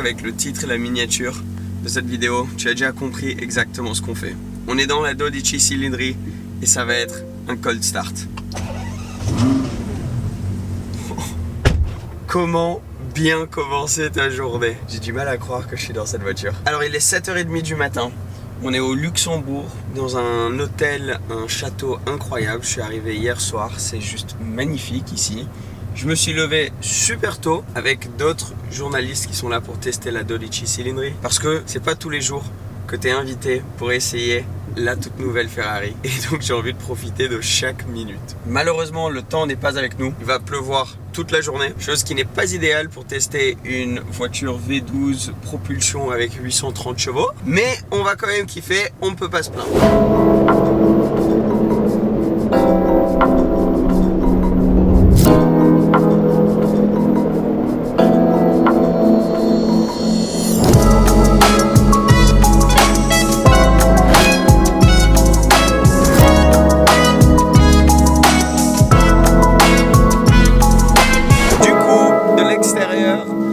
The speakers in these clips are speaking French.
avec le titre et la miniature de cette vidéo, tu as déjà compris exactement ce qu'on fait. On est dans la 12 cylindrée et ça va être un cold start. Comment bien commencer ta journée? J'ai du mal à croire que je suis dans cette voiture. Alors il est 7h30 du matin. On est au Luxembourg, dans un hôtel, un château incroyable. Je suis arrivé hier soir, c'est juste magnifique ici. Je me suis levé super tôt avec d'autres journalistes qui sont là pour tester la 12 cylindrée. Parce que c'est pas tous les jours que tu es invité pour essayer la toute nouvelle Ferrari. Et donc j'ai envie de profiter de chaque minute. Malheureusement, le temps n'est pas avec nous. Il va pleuvoir toute la journée, chose qui n'est pas idéale pour tester une voiture V12 propulsion avec 830 chevaux. Mais on va quand même kiffer, on ne peut pas se plaindre.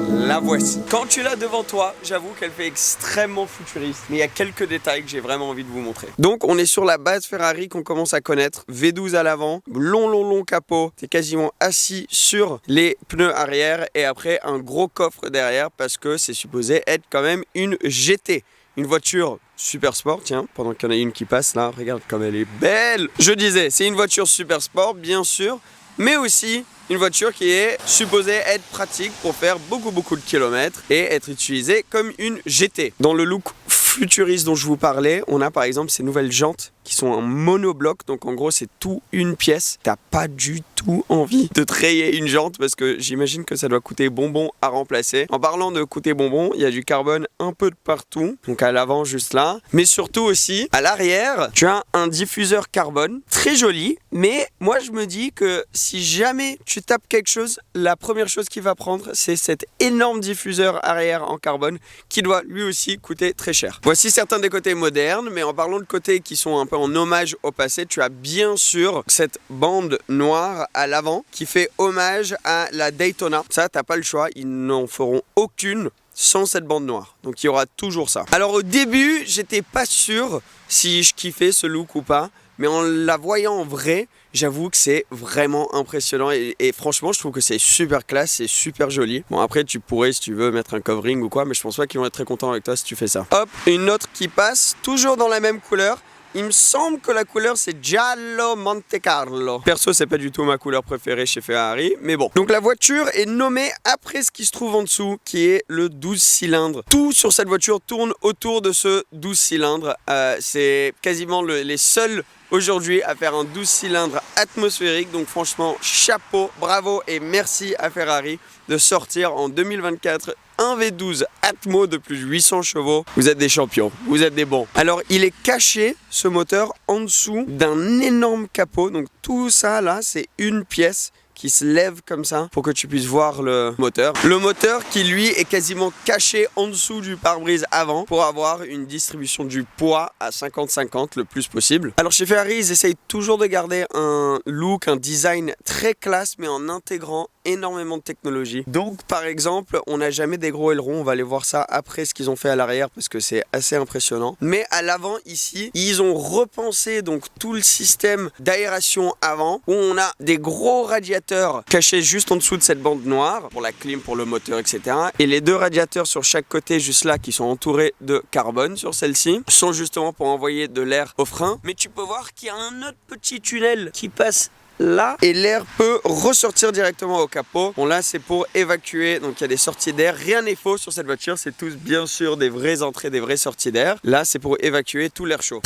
La voici. Quand tu l'as devant toi, j'avoue qu'elle fait extrêmement futuriste. Mais il y a quelques détails que j'ai vraiment envie de vous montrer. Donc on est sur la base Ferrari qu'on commence à connaître. V12 à l'avant, long capot. T'es quasiment assis sur les pneus arrière et après un gros coffre derrière parce que c'est supposé être quand même une GT. Une voiture super sport, tiens, pendant qu'il y en a une qui passe là, regarde comme elle est belle. Je disais, c'est une voiture super sport, bien sûr, mais aussi une voiture qui est supposée être pratique pour faire beaucoup de kilomètres et être utilisée comme une GT. Dans le look futuriste dont je vous parlais, on a par exemple ces nouvelles jantes qui sont en monobloc, donc en gros c'est tout une pièce. T'as pas du tout envie de trayer une jante parce que j'imagine que ça doit coûter bonbon à remplacer. En parlant de coûter bonbon, il y a du carbone un peu de partout, donc à l'avant juste là, mais surtout aussi à l'arrière, tu as un diffuseur carbone très joli, mais moi je me dis que si jamais tu tapes quelque chose, la première chose qu'il va prendre c'est cet énorme diffuseur arrière en carbone qui doit lui aussi coûter très cher. Voici certains des côtés modernes, mais en parlant de côtés qui sont un peu en hommage au passé, tu as bien sûr cette bande noire à l'avant qui fait hommage à la Daytona. Ça, t'as pas le choix, ils n'en feront aucune sans cette bande noire. Donc il y aura toujours ça. Alors au début, j'étais pas sûr si je kiffais ce look ou pas, mais en la voyant en vrai, j'avoue que c'est vraiment impressionnant et franchement je trouve que c'est super classe, c'est super joli. Bon après tu pourrais si tu veux mettre un covering ou quoi, mais je pense pas qu'ils vont être très contents avec toi si tu fais ça. Hop, une autre qui passe, toujours dans la même couleur. Il me semble que la couleur c'est Giallo Monte Carlo. Perso c'est pas du tout ma couleur préférée chez Ferrari, mais bon. Donc la voiture est nommée après ce qui se trouve en dessous, qui est le 12 cylindres. Tout sur cette voiture tourne autour de ce 12 cylindres. C'est quasiment les seuls aujourd'hui à faire un 12 cylindres atmosphérique. Donc franchement chapeau, bravo et merci à Ferrari de sortir en 2024 un V12 Atmo de plus de 800 chevaux. Vous êtes des champions, vous êtes des bons. Alors il est caché ce moteur en dessous d'un énorme capot. Donc tout ça là c'est une pièce qui se lève comme ça pour que tu puisses voir le moteur. Le moteur qui lui est quasiment caché en dessous du pare-brise avant pour avoir une distribution du poids à 50-50 le plus possible. Alors chez Ferrari ils essayent toujours de garder un look, un design très classe mais en intégrant énormément de technologie. Donc par exemple on n'a jamais des gros ailerons, on va aller voir ça après ce qu'ils ont fait à l'arrière parce que c'est assez impressionnant. Mais à l'avant ici ils ont repensé donc tout le système d'aération avant où on a des gros radiateurs cachés juste en dessous de cette bande noire pour la clim, pour le moteur, etc. Et les deux radiateurs sur chaque côté juste là qui sont entourés de carbone sur celle-ci sont justement pour envoyer de l'air au frein. Mais tu peux voir qu'il y a un autre petit tunnel qui passe là et l'air peut ressortir directement au capot. Bon là c'est pour évacuer, donc il y a des sorties d'air, rien n'est faux sur cette voiture, c'est tous bien sûr des vraies entrées, des vraies sorties d'air. Là c'est pour évacuer tout l'air chaud.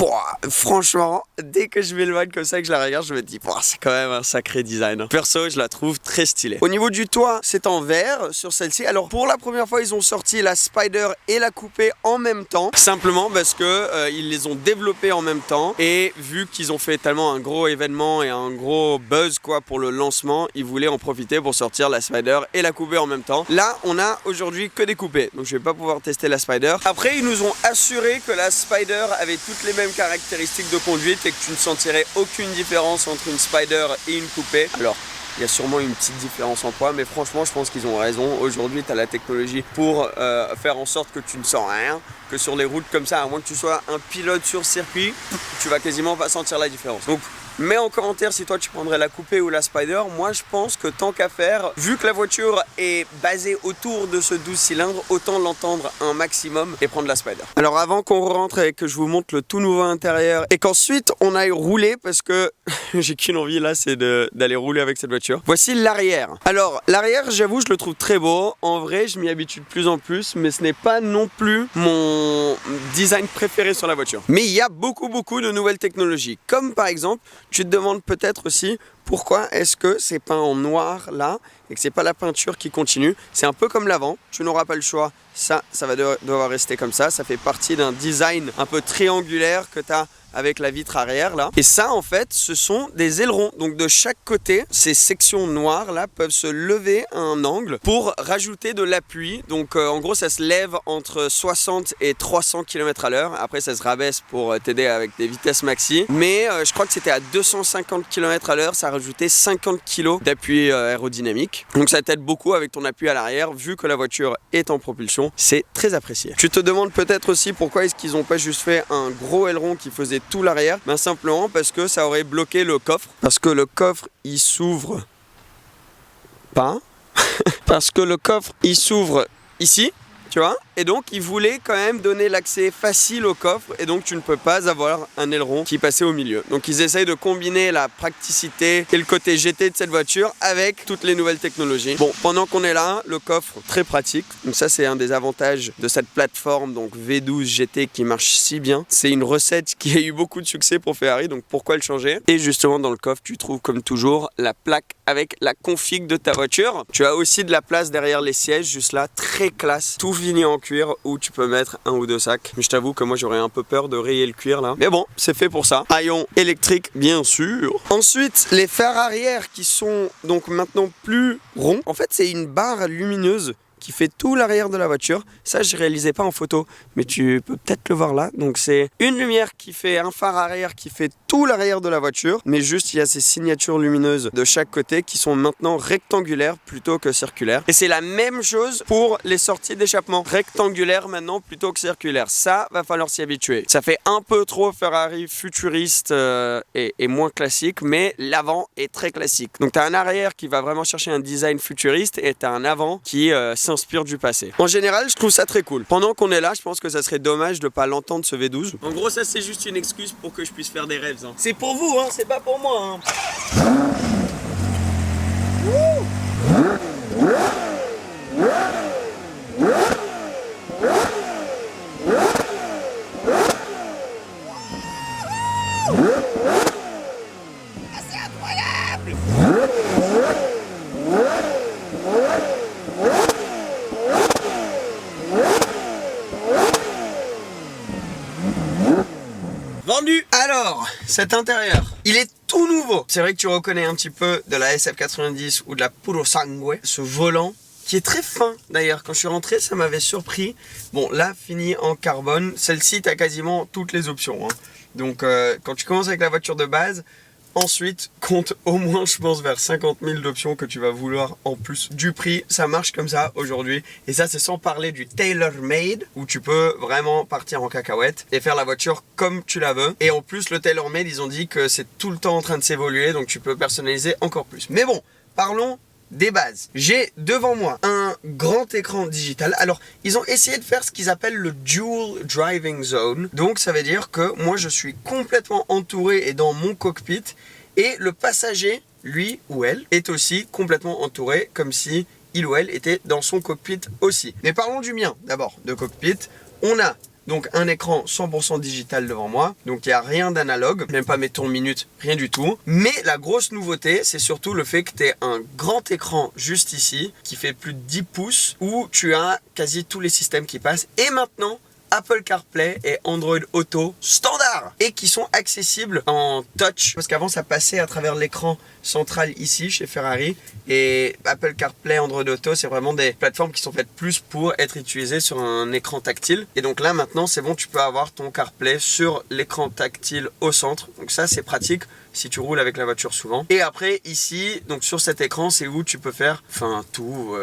Franchement dès que je m'éloigne comme ça et que je la regarde je me dis c'est quand même un sacré design. Perso je la trouve très stylée. Au niveau du toit c'est en verre sur celle-ci. Alors pour la première fois ils ont sorti la Spider et la Coupé en même temps, simplement parce que ils les ont développés en même temps et vu qu'ils ont fait tellement un gros événement et un gros buzz quoi pour le lancement, ils voulaient en profiter pour sortir la Spider et la Coupé en même temps. Là on a aujourd'hui que des coupés, donc je vais pas pouvoir tester la Spider. Après ils nous ont assuré que la Spider avait toutes les mêmes caractéristiques de conduite et que tu ne sentirais aucune différence entre une Spider et une Coupé. Alors il y a sûrement une petite différence en poids, mais franchement je pense qu'ils ont raison. Aujourd'hui tu as la technologie pour faire en sorte que tu ne sens rien, que sur les routes comme ça, à moins que tu sois un pilote sur circuit, tu vas quasiment pas sentir la différence. Donc mets en commentaire si toi tu prendrais la coupée ou la Spider. Moi je pense que tant qu'à faire, vu que la voiture est basée autour de ce 12 cylindres, autant l'entendre un maximum et prendre la Spider. Alors avant qu'on rentre et que je vous montre le tout nouveau intérieur et qu'ensuite on aille rouler, parce que j'ai qu'une envie là, c'est d'aller rouler avec cette voiture. Voici l'arrière. Alors l'arrière, j'avoue, je le trouve très beau. En vrai, je m'y habitue de plus en plus, mais ce n'est pas non plus mon design préféré sur la voiture. Mais il y a beaucoup de nouvelles technologies, comme par exemple, tu te demandes peut-être aussi pourquoi est-ce que c'est peint en noir là et que c'est pas la peinture qui continue. C'est un peu comme l'avant, tu n'auras pas le choix, ça va devoir rester comme ça fait partie d'un design un peu triangulaire que tu as avec la vitre arrière là. Et ça en fait ce sont des ailerons, donc de chaque côté ces sections noires là peuvent se lever à un angle pour rajouter de l'appui. Donc en gros ça se lève entre 60 et 300 km à l'heure. Après ça se rabaisse pour t'aider avec des vitesses maxi, mais je crois que c'était à 250 km à l'heure, ça rajoutait 50 kg d'appui aérodynamique. Donc ça t'aide beaucoup avec ton appui à l'arrière, vu que la voiture est en propulsion, c'est très apprécié. Tu te demandes peut-être aussi pourquoi est-ce qu'ils n'ont pas juste fait un gros aileron qui faisait tout l'arrière. Ben simplement parce que ça aurait bloqué le coffre, parce que le coffre il s'ouvre pas parce que le coffre il s'ouvre ici, tu vois, et donc ils voulaient quand même donner l'accès facile au coffre, et donc tu ne peux pas avoir un aileron qui passait au milieu. Donc ils essayent de combiner la praticité et le côté GT de cette voiture avec toutes les nouvelles technologies. Bon, pendant qu'on est là, le coffre très pratique, donc ça c'est un des avantages de cette plateforme donc V12 GT qui marche si bien. C'est une recette qui a eu beaucoup de succès pour Ferrari, donc pourquoi le changer? Et justement dans le coffre tu trouves comme toujours la plaque avec la config de ta voiture. Tu as aussi de la place derrière les sièges, juste là, très classe, tout fini en cuir, où tu peux mettre un ou deux sacs. Mais je t'avoue que moi j'aurais un peu peur de rayer le cuir là. Mais bon, c'est fait pour ça. Haillons électrique bien sûr. Ensuite, les phares arrière qui sont donc maintenant plus ronds. En fait, c'est une barre lumineuse qui fait tout l'arrière de la voiture. Ça, je réalisais pas en photo, mais tu peux peut-être le voir là. Donc c'est une lumière qui fait un phare arrière qui fait tout l'arrière de la voiture, mais juste il y a ces signatures lumineuses de chaque côté qui sont maintenant rectangulaires plutôt que circulaires. Et c'est la même chose pour les sorties d'échappement, rectangulaires maintenant plutôt que circulaires. Ça, va falloir s'y habituer. Ça fait un peu trop Ferrari futuriste et moins classique, mais l'avant est très classique. Donc tu as un arrière qui va vraiment chercher un design futuriste et tu as un avant qui s'inspire du passé. En général, je trouve ça très cool. Pendant qu'on est là, je pense que ça serait dommage de pas l'entendre ce V12. En gros, ça c'est juste une excuse pour que je puisse faire des rêves. Hein. C'est pour vous, hein, c'est pas pour moi. Hein. C'est incroyable. Vendu. Alors, cet intérieur, il est tout nouveau. C'est vrai que tu reconnais un petit peu de la SF90 ou de la Puro Sangue, ce volant qui est très fin d'ailleurs. Quand je suis rentré, ça m'avait surpris. Bon, là, fini en carbone. Celle-ci, tu as quasiment toutes les options. Hein. Donc, quand tu commences avec la voiture de base, ensuite, compte au moins, je pense, vers 50 000 d'options que tu vas vouloir en plus du prix. Ça marche comme ça aujourd'hui. Et ça, c'est sans parler du tailor-made, où tu peux vraiment partir en cacahuète et faire la voiture comme tu la veux. Et en plus, le tailor-made, ils ont dit que c'est tout le temps en train de s'évoluer, donc tu peux personnaliser encore plus. Mais bon, parlons des bases. J'ai devant moi un grand écran digital. Alors, ils ont essayé de faire ce qu'ils appellent le Dual Driving Zone. Donc, ça veut dire que moi, je suis complètement entouré et dans mon cockpit. Et le passager, lui ou elle, est aussi complètement entouré, comme si il ou elle était dans son cockpit aussi. Mais parlons du mien, d'abord, de cockpit. On a donc un écran 100% digital devant moi, donc il n'y a rien d'analogue, même pas mes tours minutes, rien du tout. Mais la grosse nouveauté, c'est surtout le fait que tu aies un grand écran juste ici, qui fait plus de 10 pouces, où tu as quasi tous les systèmes qui passent. Et maintenant, Apple CarPlay et Android Auto standard. rares et qui sont accessibles en touch. Parce qu'avant, ça passait à travers l'écran central ici chez Ferrari. Et Apple CarPlay, Android Auto, c'est vraiment des plateformes qui sont faites plus pour être utilisées sur un écran tactile. Et donc là, maintenant, c'est bon, tu peux avoir ton CarPlay sur l'écran tactile au centre. Donc ça, c'est pratique si tu roules avec la voiture souvent. Et après, ici, donc sur cet écran, c'est où tu peux faire, tout,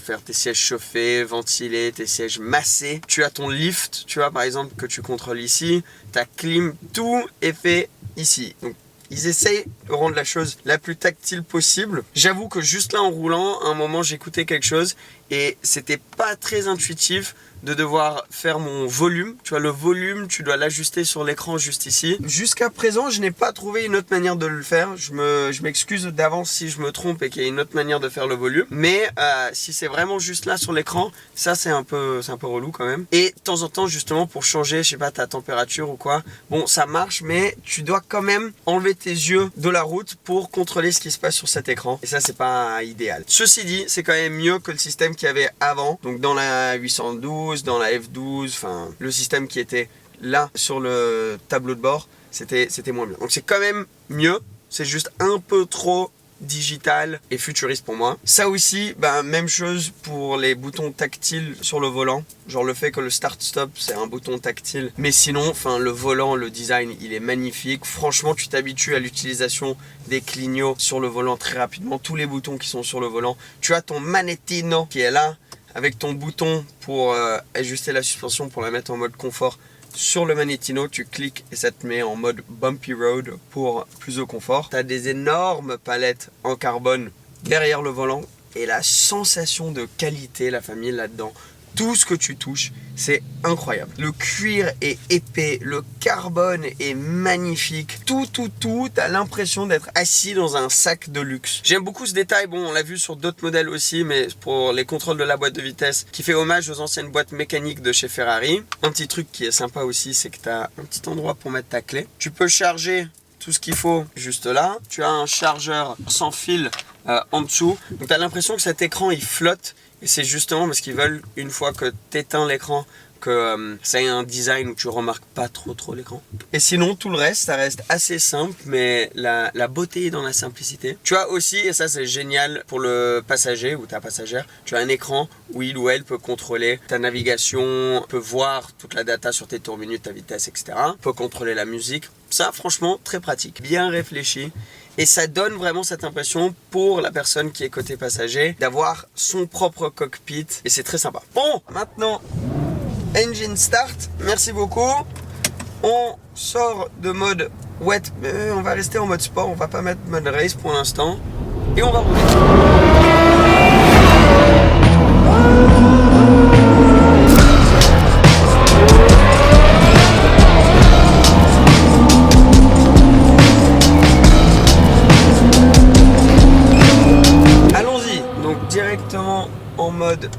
faire tes sièges chauffés, ventilés, tes sièges massés. Tu as ton lift, tu vois, par exemple, que tu contrôles ici. Ta clim, tout est fait ici. Donc, ils essayent de rendre la chose la plus tactile possible. J'avoue que juste là en roulant, à un moment j'écoutais quelque chose et c'était pas très intuitif de devoir faire mon volume. Tu vois, le volume, tu dois l'ajuster sur l'écran juste ici. Jusqu'à présent, je n'ai pas trouvé une autre manière de le faire. Je m'excuse d'avance si je me trompe et qu'il y a une autre manière de faire le volume. Mais si c'est vraiment juste là sur l'écran, ça c'est un peu relou quand même. Et de temps en temps, justement, pour changer, je sais pas, ta température ou quoi, bon, ça marche, mais tu dois quand même enlever tes yeux de la route pour contrôler ce qui se passe sur cet écran. Et ça, c'est pas idéal. Ceci dit, c'est quand même mieux que le système qu'il y avait avant. Donc dans la 812, dans la F12, enfin le système qui était là sur le tableau de bord, c'était moins bien. Donc c'est quand même mieux, c'est juste un peu trop digital et futuriste pour moi. Ça aussi, même chose pour les boutons tactiles sur le volant. Genre le fait que le start-stop c'est un bouton tactile. Mais sinon, le volant, le design, il est magnifique. Franchement, tu t'habitues à l'utilisation des clignots sur le volant très rapidement. Tous les boutons qui sont sur le volant. Tu as ton manettino qui est là, avec ton bouton pour ajuster la suspension, pour la mettre en mode confort. Sur le Manettino, tu cliques et ça te met en mode Bumpy Road pour plus de confort. Tu as des énormes palettes en carbone derrière le volant et la sensation de qualité, la famille là-dedans. Tout ce que tu touches, c'est incroyable. Le cuir est épais, le carbone est magnifique. Tout, t'as l'impression d'être assis dans un sac de luxe. J'aime beaucoup ce détail, bon, on l'a vu sur d'autres modèles aussi, mais pour les contrôles de la boîte de vitesse, qui fait hommage aux anciennes boîtes mécaniques de chez Ferrari. Un petit truc qui est sympa aussi, c'est que tu as un petit endroit pour mettre ta clé. Tu peux charger tout ce qu'il faut juste là. Tu as un chargeur sans fil en dessous. Donc tu as l'impression que cet écran, il flotte. Et c'est justement parce qu'ils veulent, une fois que tu éteins l'écran, que ça ait un design où tu remarques pas trop l'écran. Et sinon, tout le reste, ça reste assez simple, mais la beauté est dans la simplicité. Tu as aussi, et ça c'est génial pour le passager ou ta passagère, tu as un écran où il ou elle peut contrôler ta navigation, peut voir toute la data sur tes tours minutes, ta vitesse, etc. Peut contrôler la musique. Ça, franchement, très pratique, bien réfléchi. Et ça donne vraiment cette impression pour la personne qui est côté passager d'avoir son propre cockpit et c'est très sympa. Bon, maintenant, engine start, merci beaucoup. On sort de mode wet, on va rester en mode sport, on va pas mettre mode race pour l'instant. Et on va rouler. Directement en mode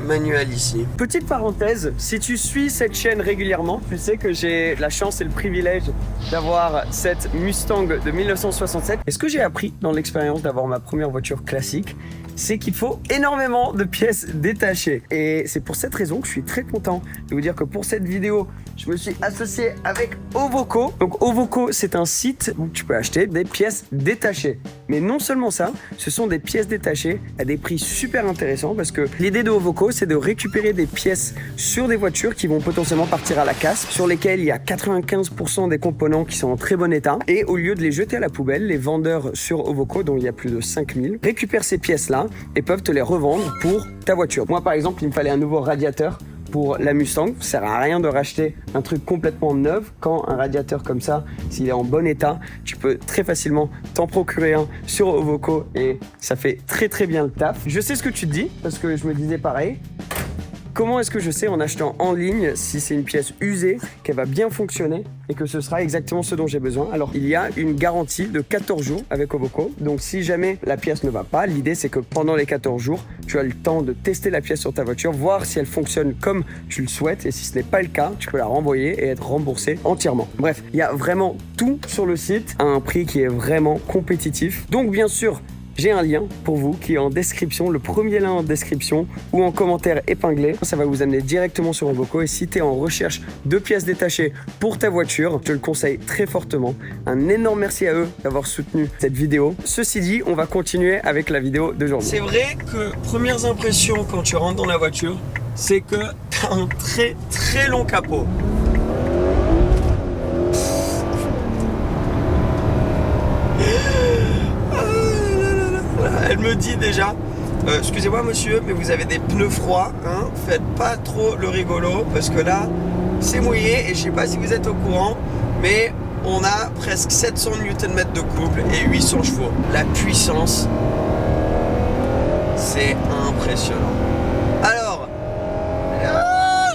manuel ici. Petite parenthèse, si tu suis cette chaîne régulièrement, tu sais que j'ai la chance et le privilège d'avoir cette Mustang de 1967. Et ce que j'ai appris dans l'expérience d'avoir ma première voiture classique, c'est qu'il faut énormément de pièces détachées. Et c'est pour cette raison que je suis très content de vous dire que pour cette vidéo, je me suis associé avec Ovoco. Donc Ovoco, c'est un site où tu peux acheter des pièces détachées. Mais non seulement ça, ce sont des pièces détachées à des prix super intéressants parce que l'idée de Ovoco, c'est de récupérer des pièces sur des voitures qui vont potentiellement partir à la casse, sur lesquelles il y a 95% des components qui sont en très bon état. Et au lieu de les jeter à la poubelle, les vendeurs sur Ovoco, dont il y a plus de 5000, récupèrent ces pièces-là et peuvent te les revendre pour ta voiture. Moi, par exemple, il me fallait un nouveau radiateur pour la Mustang. Ça sert à rien de racheter un truc complètement neuf quand un radiateur comme ça, s'il est en bon état, tu peux très facilement t'en procurer un sur Ovoco et ça fait très bien le taf. Je sais ce que tu te dis parce que je me disais pareil. Comment est-ce que je sais en achetant en ligne si c'est une pièce usée, qu'elle va bien fonctionner et que ce sera exactement ce dont j'ai besoin? Alors, il y a une garantie de 14 jours avec Ovoco. Donc, si jamais la pièce ne va pas, l'idée c'est que pendant les 14 jours, tu as le temps de tester la pièce sur ta voiture, voir si elle fonctionne comme tu le souhaites. Et si ce n'est pas le cas, tu peux la renvoyer et être remboursé entièrement. Bref, il y a vraiment tout sur le site à un prix qui est vraiment compétitif. Donc, bien sûr, j'ai un lien pour vous qui est en description, le premier lien en description ou en commentaire épinglé. Ça va vous amener directement sur Envoco et si tu es en recherche de pièces détachées pour ta voiture, je le conseille très fortement. Un énorme merci à eux d'avoir soutenu cette vidéo. Ceci dit, on va continuer avec la vidéo d'aujourd'hui. C'est vrai que premières impressions quand tu rentres dans la voiture, c'est que tu as un très très long capot. Elle me dit déjà, excusez-moi monsieur, mais vous avez des pneus froids, hein, faites pas trop le rigolo parce que là, c'est mouillé et je sais pas si vous êtes au courant, mais on a presque 700 Nm de couple et 800 chevaux. La puissance, c'est impressionnant. Alors,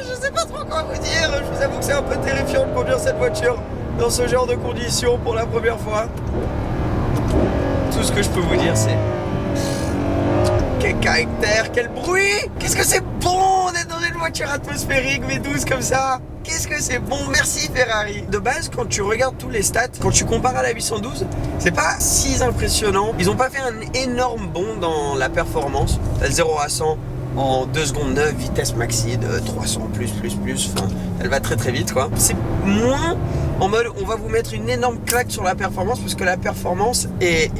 je sais pas trop quoi vous dire, je vous avoue que c'est un peu terrifiant de conduire cette voiture dans ce genre de conditions pour la première fois. Tout ce que je peux vous dire, c'est quel caractère, quel bruit. Qu'est-ce que c'est bon d'être dans une voiture atmosphérique V12 comme ça. Qu'est-ce que c'est bon, merci Ferrari. De base, quand tu regardes tous les stats, quand tu compares à la 812, c'est pas si impressionnant. Ils ont pas fait un énorme bond dans la performance. T'as le 0 à 100 en 2 secondes 9, vitesse maxi de 300 plus, enfin, elle va très très vite quoi. C'est moins en mode on va vous mettre une énorme claque sur la performance parce que la performance est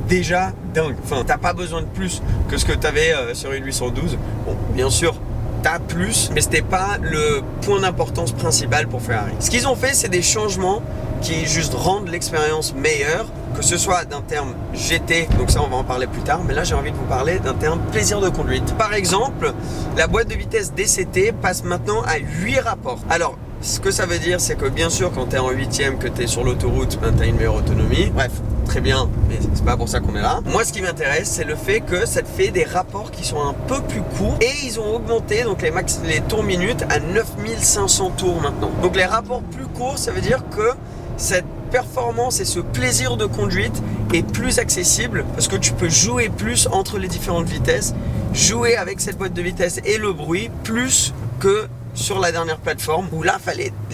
déjà dingue. Enfin, t'as pas besoin de plus que ce que t'avais sur une 812. Bon, bien sûr, t'as plus, mais c'était pas le point d'importance principal pour Ferrari. Ce qu'ils ont fait, c'est des changements qui juste rendent l'expérience meilleure, que ce soit d'un terme GT, donc ça on va en parler plus tard, mais là j'ai envie de vous parler d'un terme plaisir de conduite. Par exemple, la boîte de vitesse DCT passe maintenant à 8 rapports. Alors, ce que ça veut dire, c'est que bien sûr, quand tu es en 8ème, que tu es sur l'autoroute, ben, tu as une meilleure autonomie. Bref, très bien, mais c'est pas pour ça qu'on est là. Moi, ce qui m'intéresse, c'est le fait que ça te fait des rapports qui sont un peu plus courts et ils ont augmenté donc les tours minutes à 9500 tours maintenant. Donc les rapports plus courts, ça veut dire que cette performance et ce plaisir de conduite est plus accessible parce que tu peux jouer plus entre les différentes vitesses, jouer avec cette boîte de vitesse et le bruit plus que sur la dernière plateforme où là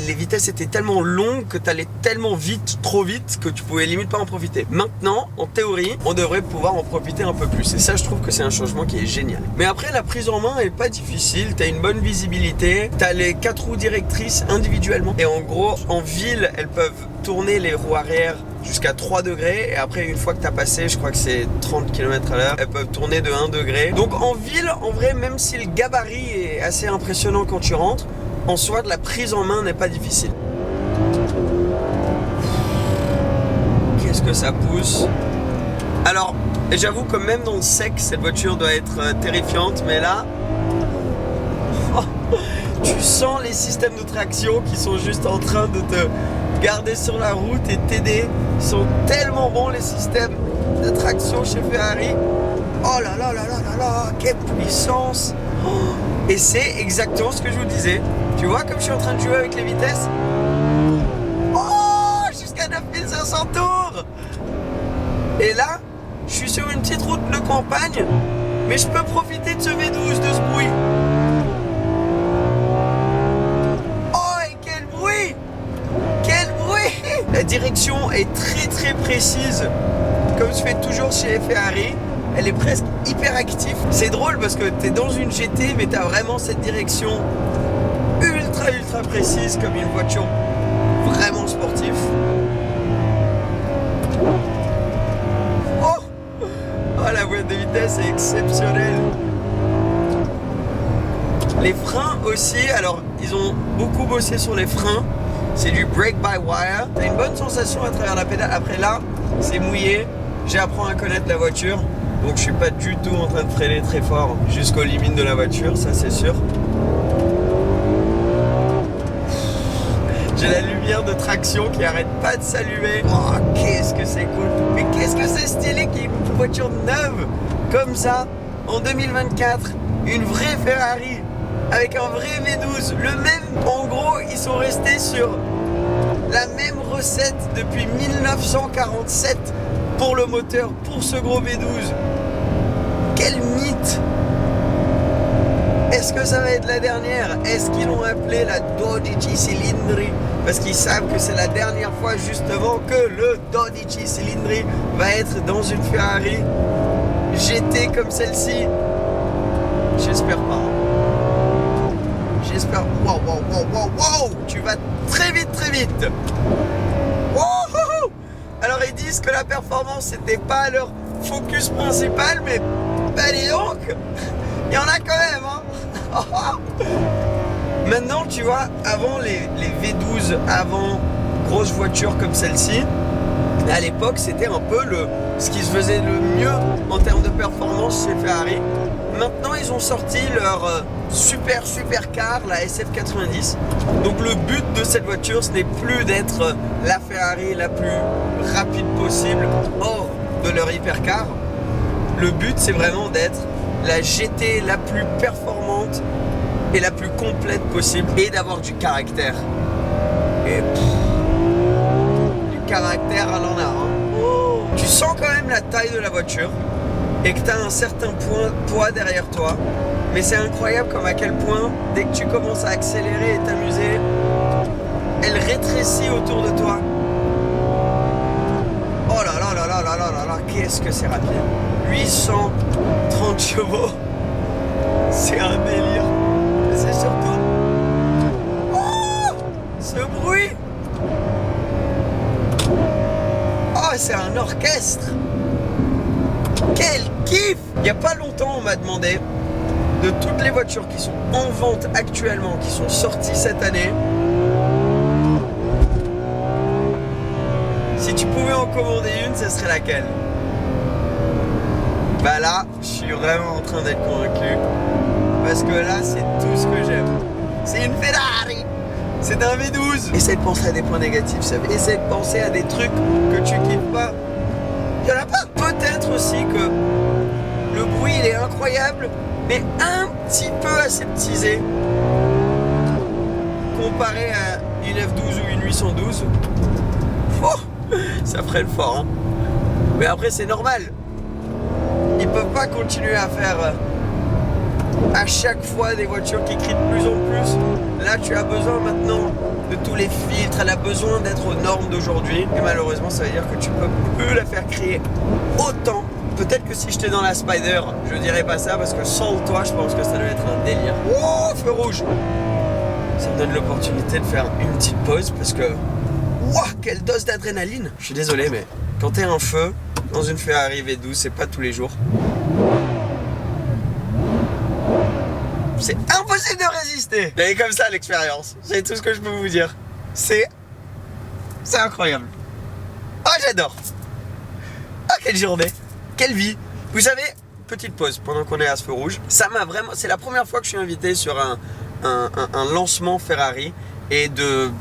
les vitesses étaient tellement longues que tu allais tellement vite, trop vite que tu pouvais limite pas en profiter. Maintenant, en théorie, on devrait pouvoir en profiter un peu plus et ça je trouve que c'est un changement qui est génial. Mais après la prise en main est pas difficile, tu as une bonne visibilité, tu as les 4 roues directrices individuellement et en gros en ville elles peuvent tourner les roues arrière jusqu'à 3 degrés et après une fois que tu as passé, je crois que c'est 30 km/h, elles peuvent tourner de 1 degré. Donc en ville, en vrai, même si le gabarit est assez impressionnant quand tu rentres, en soi de la prise en main n'est pas difficile. Qu'est-ce que ça pousse. Alors, j'avoue que même dans le sec, cette voiture doit être terrifiante, mais là, tu sens les systèmes de traction qui sont juste en train de te garder sur la route et t'aider. Ils sont tellement bons les systèmes de traction chez Ferrari. Oh là là là là là là, quelle puissance. Et c'est exactement ce que je vous disais. Tu vois comme je suis en train de jouer avec les vitesses. Oh, jusqu'à 9500 tours. Et là, je suis sur une petite route de campagne, mais je peux profiter de ce V12, de ce bruit. La direction est très très précise, comme je fais toujours chez Ferrari. Elle est presque hyper active. C'est drôle parce que tu es dans une GT, mais tu as vraiment cette direction ultra précise, comme une voiture vraiment sportive. Oh, la boîte de vitesse est exceptionnelle. Les freins aussi, alors ils ont beaucoup bossé sur les freins. C'est du brake by wire. T'as une bonne sensation à travers la pédale. Après là, c'est mouillé. J'apprends à connaître la voiture. Donc je suis pas du tout en train de freiner très fort jusqu'aux limites de la voiture, ça c'est sûr. J'ai la lumière de traction qui arrête pas de s'allumer. Oh, qu'est-ce que c'est cool. Mais qu'est-ce que c'est stylé qu'il y ait une voiture neuve comme ça en 2024. Une vraie Ferrari avec un vrai V12, le même. En gros, ils sont restés sur la même recette depuis 1947 pour le moteur, pour ce gros V12. Quel mythe! Est-ce que ça va être la dernière? Est-ce qu'ils l'ont appelé la 12 cilindri? Parce qu'ils savent que c'est la dernière fois justement que le 12 cilindri va être dans une Ferrari. GT comme celle-ci? J'espère pas. J'espère. Wow, wow, wow, wow, wow! Tu vas très vite, très vite. Wow! Alors ils disent que la performance c'était pas leur focus principal, mais bah dis donc, il y en a quand même, hein. Maintenant, tu vois, avant les V12, avant grosses voitures comme celle-ci, à l'époque, c'était un peu ce qui se faisait le mieux en termes de performance chez Ferrari. Maintenant, ils ont sorti leur super car, la SF90. Donc le but de cette voiture, ce n'est plus d'être la Ferrari la plus rapide possible hors de leur hypercar. Le but, c'est vraiment d'être la GT la plus performante et la plus complète possible et d'avoir du caractère. Et du caractère, elle en a. Hein. Tu sens quand même la taille de la voiture et que tu as un certain poids derrière toi. Mais c'est incroyable comme à quel point, dès que tu commences à accélérer et t'amuser, elle rétrécit autour de toi. Oh là là là là là là là là, qu'est-ce que c'est rapide. 830 chevaux. C'est un délire. Mais c'est surtout... Oh, ce bruit. Oh, c'est un orchestre. Quel kiff. Il n'y a pas longtemps, on m'a demandé de toutes les voitures qui sont en vente actuellement, qui sont sorties cette année, si tu pouvais en commander une, ce serait laquelle? Bah là, je suis vraiment en train d'être convaincu. Parce que là, c'est tout ce que j'aime. C'est une Ferrari. C'est un V12. Essaye de penser à des points négatifs, ça. Essaye de penser à des trucs que tu kiffes pas. Il n'y en a pas. Peut-être aussi que le bruit, il est incroyable, mais un petit peu aseptisé comparé à une F12 ou une 812. Oh, ça ferait le fort, hein. Mais après, c'est normal. Ils peuvent pas continuer à faire à chaque fois des voitures qui crient de plus en plus. Là, tu as besoin maintenant de tous les filtres. Elle a besoin d'être aux normes d'aujourd'hui. Et malheureusement, ça veut dire que tu peux plus la faire crier autant. Peut-être que si j'étais dans la Spider, je dirais pas ça parce que sans toi, je pense que ça doit être un délire. Oh, feu rouge. Ça me donne l'opportunité de faire une petite pause parce que... Wow, quelle dose d'adrénaline. Je suis désolé, mais quand t'es un feu dans une Ferrari V12, c'est pas tous les jours. C'est impossible de résister. Mais comme ça l'expérience, c'est tout ce que je peux vous dire. C'est incroyable. Oh, j'adore. Oh, quelle journée. Quelle vie. Vous savez, petite pause pendant qu'on est à ce feu rouge. Ça m'a vraiment... C'est la première fois que je suis invité sur un lancement Ferrari et de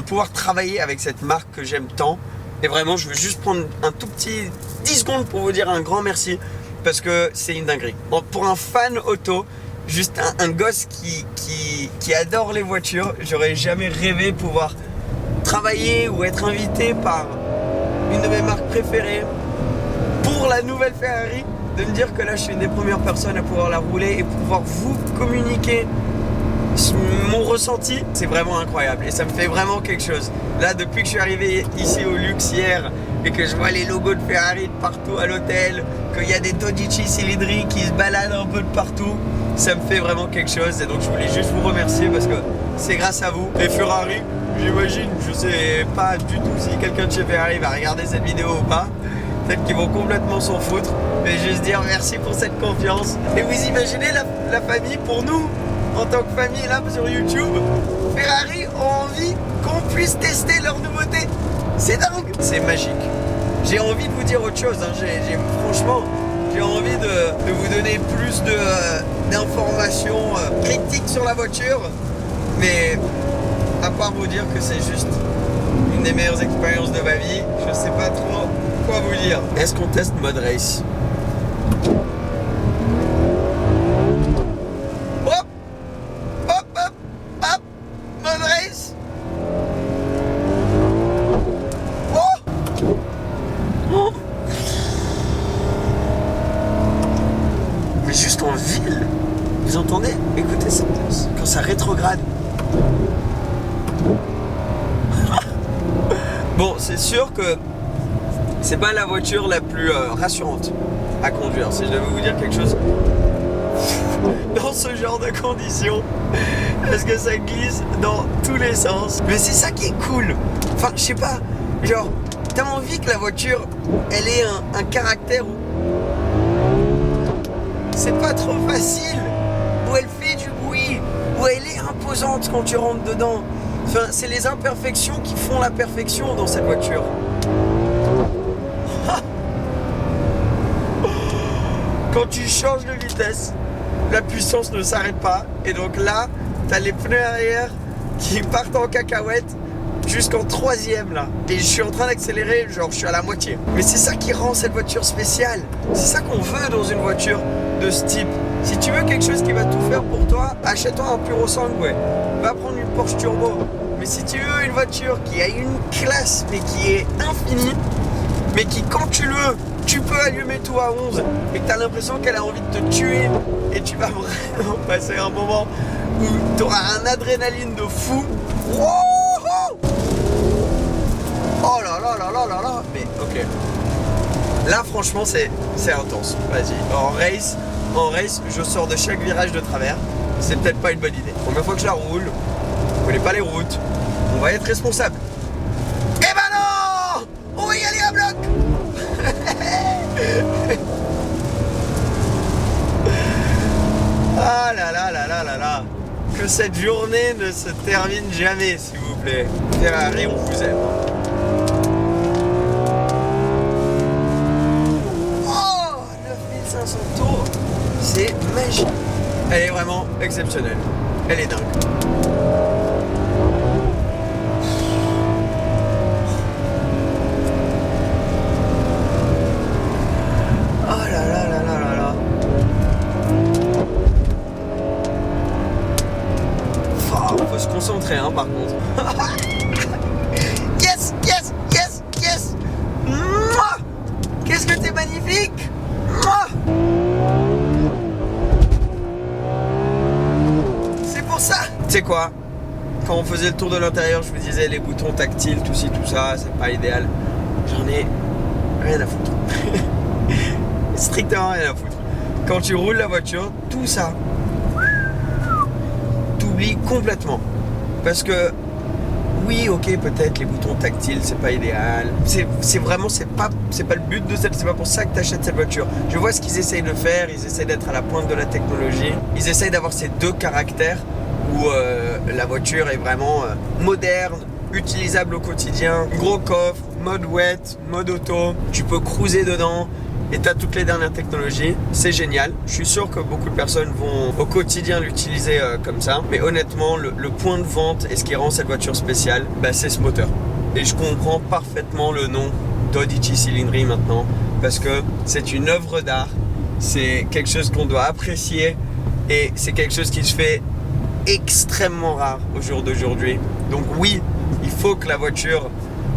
pouvoir travailler avec cette marque que j'aime tant. Et vraiment, je veux juste prendre un tout petit 10 secondes pour vous dire un grand merci parce que c'est une dinguerie. Bon, pour un fan auto, juste un gosse qui adore les voitures, j'aurais jamais rêvé pouvoir travailler ou être invité par une de mes marques préférées pour la nouvelle Ferrari, de me dire que là je suis une des premières personnes à pouvoir la rouler et pouvoir vous communiquer mon ressenti. C'est vraiment incroyable et ça me fait vraiment quelque chose. Là, depuis que je suis arrivé ici au Luxe hier et que je vois les logos de Ferrari de partout à l'hôtel, qu'il y a des Todici cylindriques qui se baladent un peu de partout, ça me fait vraiment quelque chose. Et donc je voulais juste vous remercier parce que c'est grâce à vous. Et Ferrari, j'imagine, je sais pas du tout si quelqu'un de chez Ferrari va regarder cette vidéo ou pas. Peut-être qu'ils vont complètement s'en foutre. Mais juste dire merci pour cette confiance. Et vous imaginez la famille pour nous, en tant que famille là sur YouTube, Ferrari ont envie qu'on puisse tester leurs nouveautés. C'est dingue, c'est magique. J'ai envie de vous dire autre chose, hein. Franchement, j'ai envie de vous donner plus d'informations critiques sur la voiture. Mais à part vous dire que c'est juste une des meilleures expériences de ma vie, je sais pas trop quoi vous dire. Est-ce qu'on teste mode race? Vous entendez? Écoutez ça, quand ça rétrograde. Bon, c'est sûr que c'est pas la voiture la plus rassurante. à conduire. Si je devais vous dire quelque chose dans ce genre de conditions, parce que ça glisse dans tous les sens. Mais c'est ça qui est cool. Enfin, je sais pas, genre, t'as envie que la voiture, elle ait un caractère où c'est pas trop facile, où elle fait du bruit, où elle est imposante quand tu rentres dedans. Enfin, c'est les imperfections qui font la perfection dans cette voiture. Quand tu changes de vitesse, la puissance ne s'arrête pas. Et donc là, t'as les pneus arrière qui partent en cacahuète jusqu'en 3e là. Et je suis en train d'accélérer, genre je suis à la moitié. Mais c'est ça qui rend cette voiture spéciale. C'est ça qu'on veut dans une voiture de ce type. Si tu veux quelque chose qui va tout faire pour toi, achète-toi un Puro Sangue. Va prendre une Porsche Turbo. Mais si tu veux une voiture qui a une classe mais qui est infinie, mais qui quand tu le veux, tu peux allumer tout à 11 et que tu as l'impression qu'elle a envie de te tuer et tu vas vraiment passer un moment où tu auras un adrénaline de fou. Wow, oh là là là là là là. Mais ok. Là franchement c'est intense. Vas-y. En race, je sors de chaque virage de travers. C'est peut-être pas une bonne idée. Première fois que je la roule, je connais pas les routes. On va être responsable. Eh ben non! On va y aller à bloc! Ah là là là là là là. Que cette journée ne se termine jamais, s'il vous plaît. Ferrari, on vous aime. Oh, 9500 tours. C'est magique. Elle est vraiment exceptionnelle. Elle est dingue. Faut se concentrer hein, par contre. Yes, yes, yes, yes. Mouah. Qu'est-ce que t'es magnifique. Mouah. C'est pour ça. Tu sais quoi, quand on faisait le tour de l'intérieur, je vous disais les boutons tactiles, tout ci, tout ça, c'est pas idéal. J'en ai rien à foutre. Strictement rien à foutre. Quand tu roules la voiture, tout ça complètement, parce que oui, ok, peut-être les boutons tactiles c'est pas idéal, c'est vraiment c'est pas le but de c'est pas pour ça que tu achètes cette voiture. Je vois ce qu'ils essayent de faire, ils essayent d'être à la pointe de la technologie, ils essayent d'avoir ces deux caractères où la voiture est vraiment moderne, utilisable au quotidien, gros coffre, mode wet, mode auto, tu peux cruiser dedans et tu as toutes les dernières technologies, c'est génial. Je suis sûr que beaucoup de personnes vont au quotidien l'utiliser comme ça. Mais honnêtement, le point de vente et ce qui rend cette voiture spéciale, bah, c'est ce moteur. Et je comprends parfaitement le nom d'Odici Cylindri maintenant, parce que c'est une œuvre d'art, c'est quelque chose qu'on doit apprécier et c'est quelque chose qui se fait extrêmement rare au jour d'aujourd'hui. Donc oui, il faut que la voiture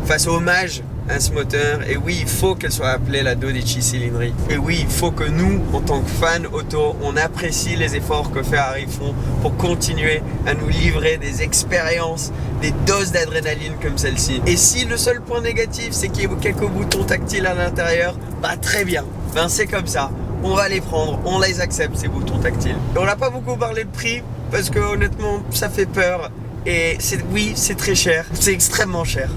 fasse hommage à ce moteur, et oui, il faut qu'elle soit appelée la Dodici Cylindri, et oui, il faut que nous, en tant que fans auto, on apprécie les efforts que Ferrari font pour continuer à nous livrer des expériences, des doses d'adrénaline comme celle-ci. Et si le seul point négatif c'est qu'il y ait quelques boutons tactiles à l'intérieur, bah très bien, ben c'est comme ça, on va les prendre, on les accepte ces boutons tactiles. Et on n'a pas beaucoup parlé de prix parce que honnêtement ça fait peur, et oui, c'est très cher, c'est extrêmement cher.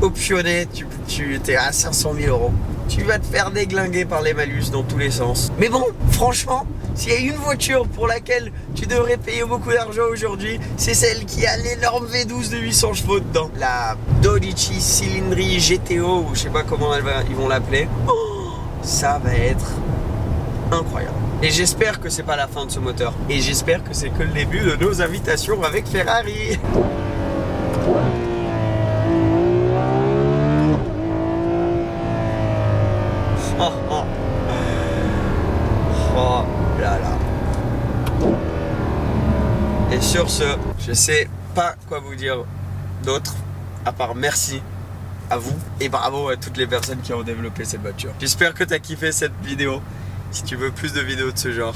Optionné, tu es à 500 000 €. Tu vas te faire déglinguer par les malus dans tous les sens. Mais bon, franchement, s'il y a une voiture pour laquelle tu devrais payer beaucoup d'argent aujourd'hui, c'est celle qui a l'énorme V12 de 800 chevaux dedans. La Dodici Cylindri GTO, ou je sais pas comment ils vont l'appeler. Oh, ça va être incroyable. Et j'espère que c'est pas la fin de ce moteur. Et j'espère que c'est que le début de nos invitations avec Ferrari. Oh là là. Et sur ce, je sais pas quoi vous dire d'autre à part merci à vous et bravo à toutes les personnes qui ont développé cette voiture. J'espère que tu as kiffé cette vidéo. Si tu veux plus de vidéos de ce genre,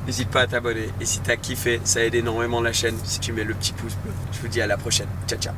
n'hésite pas à t'abonner. Et si tu as kiffé, ça aide énormément la chaîne si tu mets le petit pouce bleu. Je vous dis à la prochaine. Ciao ciao.